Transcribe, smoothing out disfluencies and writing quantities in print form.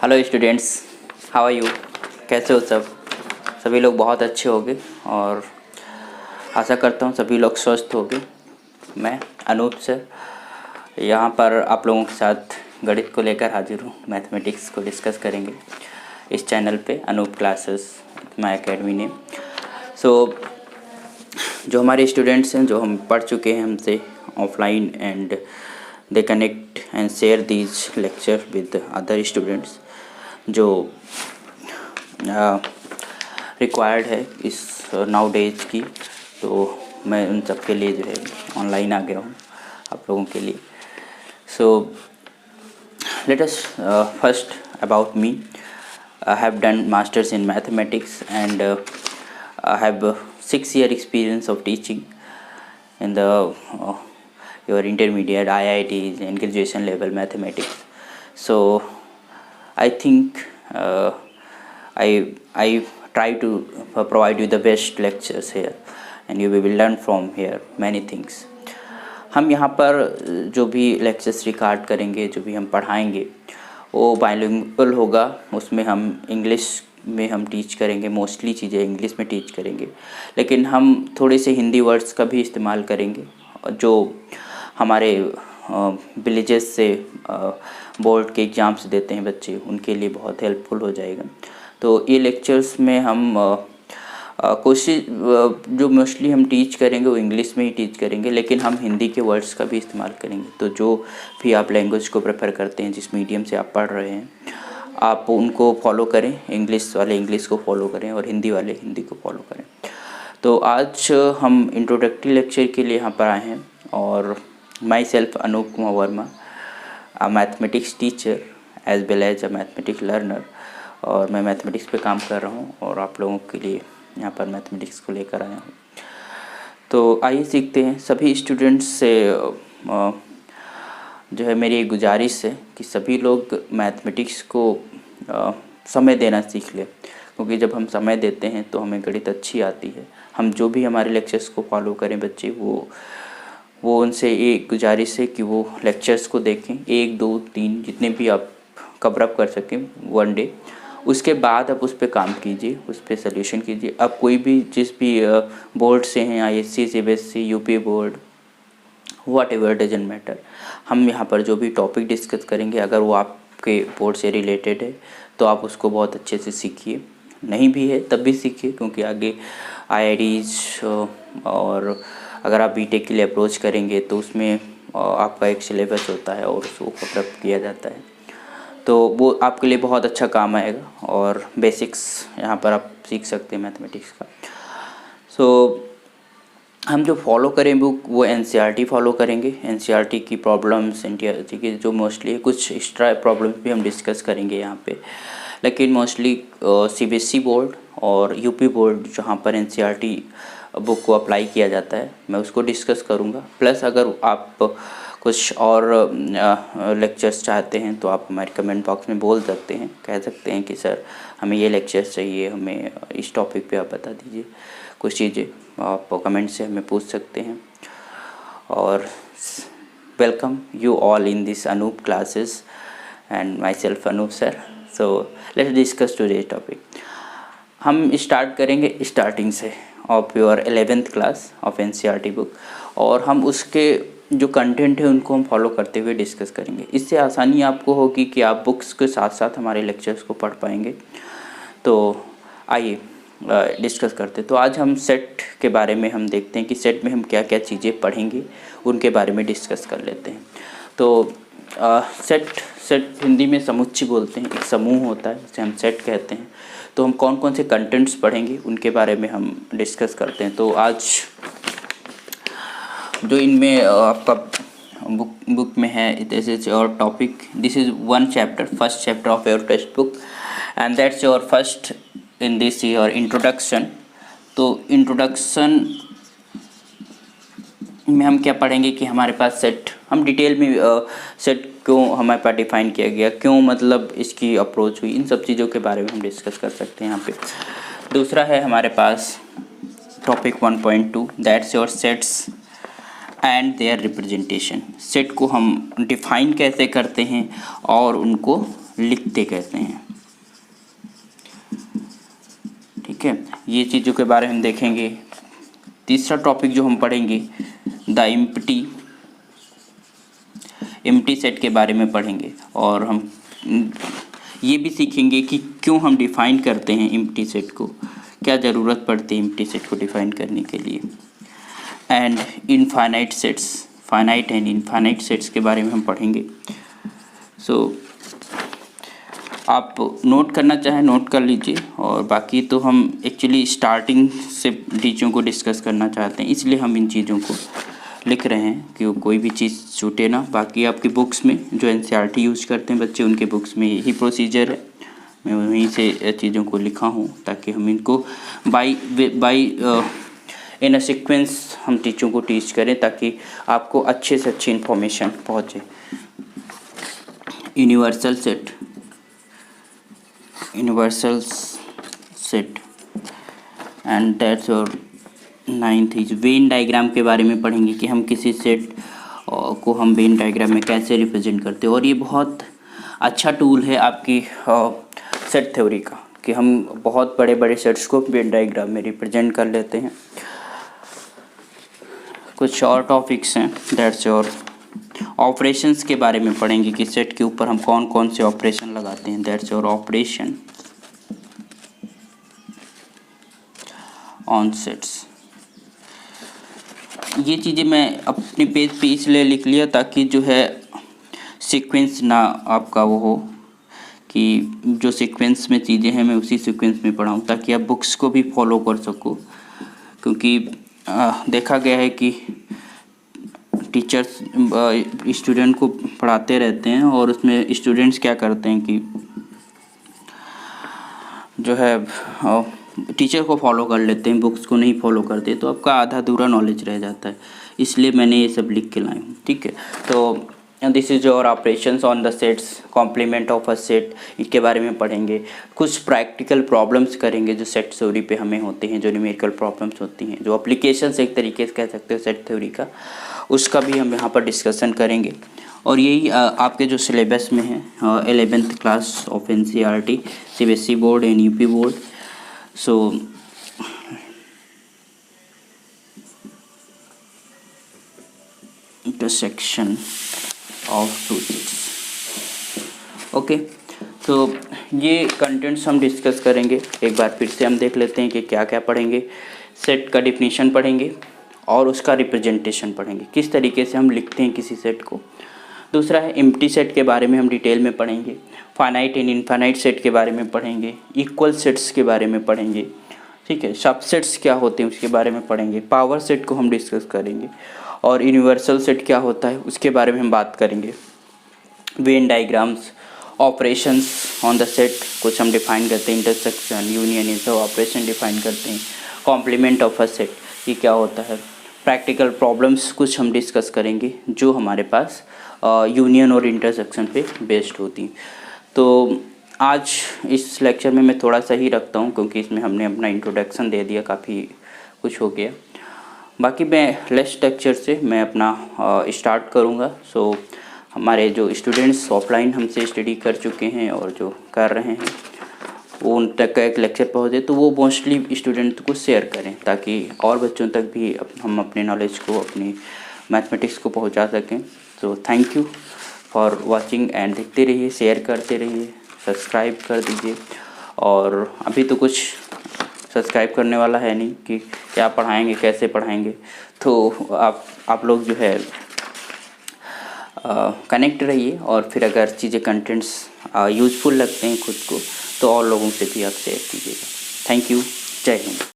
Hello students, how are you? कैसे हो सब? सभी लोग बहुत अच्छे होंगे और आशा करता हूँ सभी लोग स्वस्थ होंगे। मैं अनूप सर यहाँ पर आप लोगों के साथ गणित को लेकर हाजिर हूँ। मैथमेटिक्स को डिस्कस करेंगे इस चैनल पे, Anoop classes my academy name. जो हमारे स्टूडेंट्स हैं, जो हम पढ़ चुके हैं हमसे offline, and they connect and share these lecture with other students जो रिक्वायर्ड है इस नाउ डेज की, तो मैं उन सब के लिए जो है ऑनलाइन आ गया हूँ आप लोगों के लिए। So let us first about me. I have done masters in mathematics and I have 6 year experience of teaching in the your intermediate IITs and graduation level mathematics. So I think I try to provide you the best lectures here and you will learn from here many things. हम यहाँ पर जो भी lectures record करेंगे, जो भी हम पढ़ाएंगे वो बाइलिंगुअल होगा। उसमें हम इंग्लिश में हम टीच करेंगे, मोस्टली चीज़ें इंग्लिश में टीच करेंगे, लेकिन हम थोड़े से हिंदी वर्ड्स का भी इस्तेमाल करेंगे जो हमारे विलेजेस से बोर्ड के एग्ज़ाम्स देते हैं बच्चे, उनके लिए बहुत हेल्पफुल हो जाएगा। तो ये लेक्चर्स में हम कोशिश जो मोस्टली हम टीच करेंगे वो इंग्लिश में ही टीच करेंगे, लेकिन हम हिंदी के वर्ड्स का भी इस्तेमाल करेंगे। तो जो भी आप लैंग्वेज को प्रेफर करते हैं, जिस मीडियम से आप पढ़ रहे हैं, आप उनको फॉलो करें। इंग्लिश वाले इंग्लिश को फॉलो करें और हिंदी वाले हिंदी को फॉलो करें। तो आज हम इंट्रोडक्टरी लेक्चर के लिए यहाँ पर आए हैं और myself Anoop Kumar Verma, a mathematics teacher as well as a mathematics learner, और मैं मैथमेटिक्स पे काम कर रहा हूँ और आप लोगों के लिए यहाँ पर मैथमेटिक्स को लेकर आया हूँ। तो आइए सीखते हैं। सभी स्टूडेंट्स से जो है मेरी एक गुजारिश है कि सभी लोग मैथमेटिक्स को समय देना सीख लें, क्योंकि जब हम समय देते हैं तो हमें गणित अच्छी आती है। हम जो भी हमारे लेक्चर्स को फॉलो करें बच्चे, वो उनसे एक गुजारिश है कि वो लेक्चर्स को देखें 1, 2, 3 जितने भी आप कवर अप कर सकें वन डे। उसके बाद आप उस पर काम कीजिए, उस पर सल्यूशन कीजिए। आप कोई भी जिस भी बोर्ड से हैं, ISC, CBSE, UP board, what ever, doesn't matter. हम यहाँ पर जो भी टॉपिक डिस्कस करेंगे, अगर वो आपके बोर्ड से रिलेटेड है तो आप उसको बहुत अच्छे से सीखिए। नहीं भी है तब भी सीखिए, क्योंकि आगे IITs और अगर आप BTech के लिए अप्रोच करेंगे तो उसमें आपका एक सिलेबस होता है और उसको कवर अप किया जाता है, तो वो आपके लिए बहुत अच्छा काम आएगा। और बेसिक्स यहाँ पर आप सीख सकते हैं मैथमेटिक्स का। सो हम जो फॉलो करें बुक, वो NCERT फॉलो करेंगे। NCERT की प्रॉब्लम्स, NCERT की जो मोस्टली कुछ एक्स्ट्रा प्रॉब्लम्स भी हम डिस्कस करेंगे यहाँ पे, लेकिन मोस्टली CBSE बोर्ड और UP बोर्ड जहाँ पर NCERT बुक को अप्लाई किया जाता है, मैं उसको डिस्कस करूँगा। प्लस अगर आप कुछ और लेक्चर्स चाहते हैं तो आप हमारे कमेंट बॉक्स में बोल सकते हैं, कह सकते हैं कि सर हमें ये लेक्चर्स चाहिए, हमें इस टॉपिक पे आप बता दीजिए। कुछ चीज़ें आप कमेंट से हमें पूछ सकते हैं। और welcome you all in this Anoop classes and myself Anoop sir. So let's discuss today's topic. हम स्टार्ट करेंगे स्टार्टिंग से of your 11th class of NCERT book, और हम उसके जो कंटेंट है उनको हम फॉलो करते हुए डिस्कस करेंगे। इससे आसानी आपको होगी कि आप बुक्स के साथ साथ हमारे लेक्चर्स को पढ़ पाएंगे। तो आइए डिस्कस करते। तो आज हम सेट के बारे में हम देखते हैं कि सेट में हम क्या क्या चीज़ें पढ़ेंगे, उनके बारे में डिस्कस कर लेते हैं। तो सेट हिंदी में समुच्चय बोलते हैं, एक समूह होता है जिसे हम सेट कहते हैं। तो हम कौन कौन से कंटेंट्स पढ़ेंगे उनके बारे में हम डिस्कस करते हैं। तो आज जो इनमें आपका बुक में है, this is your topic, this is one chapter, first chapter of your text book, and that's your first in this your introduction. तो इंट्रोडक्शन में हम क्या पढ़ेंगे कि हमारे पास सेट, हम डिटेल में सेट क्यों हमारे पास डिफाइन किया गया, क्यों मतलब इसकी अप्रोच हुई, इन सब चीज़ों के बारे में हम डिस्कस कर सकते हैं यहाँ पे। दूसरा है हमारे पास topic 1.2, that's your sets and their representation. Set को हम डिफाइन कैसे करते हैं और उनको लिखते कैसे हैं। ठीक है, ये चीज़ों के बारे में देखेंगे। तीसरा टॉपिक जो हम पढ़ेंगे द एम्प्टी सेट के बारे में पढ़ेंगे, और हम ये भी सीखेंगे कि क्यों हम डिफ़ाइन करते हैं एम्प्टी सेट को, क्या ज़रूरत पड़ती है एम्प्टी सेट को डिफ़ाइन करने के लिए। And infinite sets, finite and infinite sets के बारे में हम पढ़ेंगे। आप नोट करना चाहें नोट कर लीजिए, और बाकी तो हम एक्चुअली स्टार्टिंग से चीज़ों को डिस्कस करना चाहते हैं, इसलिए हम इन चीज़ों को लिख रहे हैं कि कोई भी चीज़ छूटे ना। बाकी आपकी बुक्स में जो एनसीईआरटी यूज़ करते हैं बच्चे, उनके बुक्स में यही प्रोसीजर है। मैं वहीं से चीज़ों को लिखा हूँ ताकि हम इनको बाई इन अ सीक्वेंस हम टीचरों को टीच करें, ताकि आपको अच्छे से अच्छी इन्फॉर्मेशन पहुँचे। Universal set and that's your 9th is Venn diagram के बारे में पढ़ेंगे कि हम किसी सेट को हम वेन डायग्राम में कैसे रिप्रेजेंट करते हैं। और ये बहुत अच्छा टूल है आपकी सेट थ्योरी का, कि हम बहुत बड़े बड़े सेट्स को वेन डायग्राम में रिप्रेजेंट कर लेते हैं। कुछ और टॉपिक्स हैं, दैट्स योर ऑपरेशंस के बारे में पढ़ेंगे कि सेट के ऊपर हम कौन कौन से ऑपरेशन लगाते हैं, that's your operation on sets. ये चीज़ें मैं अपने पेज पे इसलिए लिख लिया ताकि जो है सीक्वेंस ना आपका वो हो, कि जो सीक्वेंस में चीज़ें हैं मैं उसी सीक्वेंस में पढ़ाऊँ, ताकि आप बुक्स को भी फॉलो कर सको। क्योंकि देखा गया है कि टीचर्स स्टूडेंट को पढ़ाते रहते हैं, और उसमें स्टूडेंट्स क्या करते हैं कि जो है टीचर को फॉलो कर लेते हैं, बुक्स को नहीं फॉलो करते, तो आपका आधा अधूरा नॉलेज रह जाता है। इसलिए मैंने ये सब लिख के लाया हूँ। ठीक है, तो this is your operations on the sets, complement of a set, इसके बारे में पढ़ेंगे। कुछ प्रैक्टिकल प्रॉब्लम्स करेंगे जो सेट थ्योरी पे हमें होते हैं, जो न्यूमेरिकल प्रॉब्लम्स होती हैं, जो एप्लीकेशंस एक तरीके से कह सकते हो सेट थ्योरी का, उसका भी हम यहाँ पर डिस्कशन करेंगे। और यही आपके जो सिलेबस में है 11th class of NCERT, CBSE board and UP board. So intersection of two sets. Okay, तो ये कंटेंट्स हम डिस्कस करेंगे। एक बार फिर से हम देख लेते हैं कि क्या क्या पढ़ेंगे। सेट का डिफिनीशन पढ़ेंगे और उसका रिप्रेजेंटेशन पढ़ेंगे, किस तरीके से हम लिखते हैं किसी सेट को। दूसरा है एम्प्टी सेट के बारे में हम डिटेल में पढ़ेंगे। फाइनाइट एंड इनफाइनाइट सेट के बारे में पढ़ेंगे। इक्वल सेट्स के बारे में पढ़ेंगे। ठीक है, सबसेट्स क्या होते हैं उसके बारे में पढ़ेंगे। पावर सेट को हम डिस्कस करेंगे, और यूनिवर्सल सेट क्या होता है उसके बारे में हम बात करेंगे। Venn diagrams, operations on the set कुछ हम डिफाइन करते हैं। इंटरसेक्शन, यूनियन, ये सब ऑपरेशन डिफाइन करते हैं। कॉम्प्लीमेंट ऑफ अ सेट ये क्या होता है। प्रैक्टिकल प्रॉब्लम्स कुछ हम डिस्कस करेंगे जो हमारे पास यूनियन और इंटरसेक्शन पे बेस्ड होती हैं। तो आज इस लेक्चर में मैं थोड़ा सा ही रखता हूँ, क्योंकि इसमें हमने अपना इंट्रोडक्शन दे दिया, काफ़ी कुछ हो गया। बाकी मैं नेक्स्ट लेक्चर से मैं अपना स्टार्ट करूँगा। सो हमारे जो स्टूडेंट्स ऑफलाइन हमसे स्टडी कर चुके हैं और जो कर रहे हैं वो उन तक का एक लेक्चर पहुँचे, तो वो मोस्टली स्टूडेंट को शेयर करें, ताकि और बच्चों तक भी हम अपने नॉलेज को, अपनी मैथमेटिक्स को पहुँचा सकें। So thank you for watching and देखते रहिए, शेयर करते रहिए, सब्सक्राइब कर दीजिए। और अभी तो कुछ सब्सक्राइब करने वाला है नहीं कि क्या पढ़ाएंगे, कैसे पढ़ाएंगे, तो आप लोग जो है कनेक्ट रहिए। और फिर अगर चीज़ें कंटेंट्स यूज़फुल लगते हैं खुद को, तो और लोगों से भी आप शेयर कीजिएगा। थैंक यू, जय हिंद।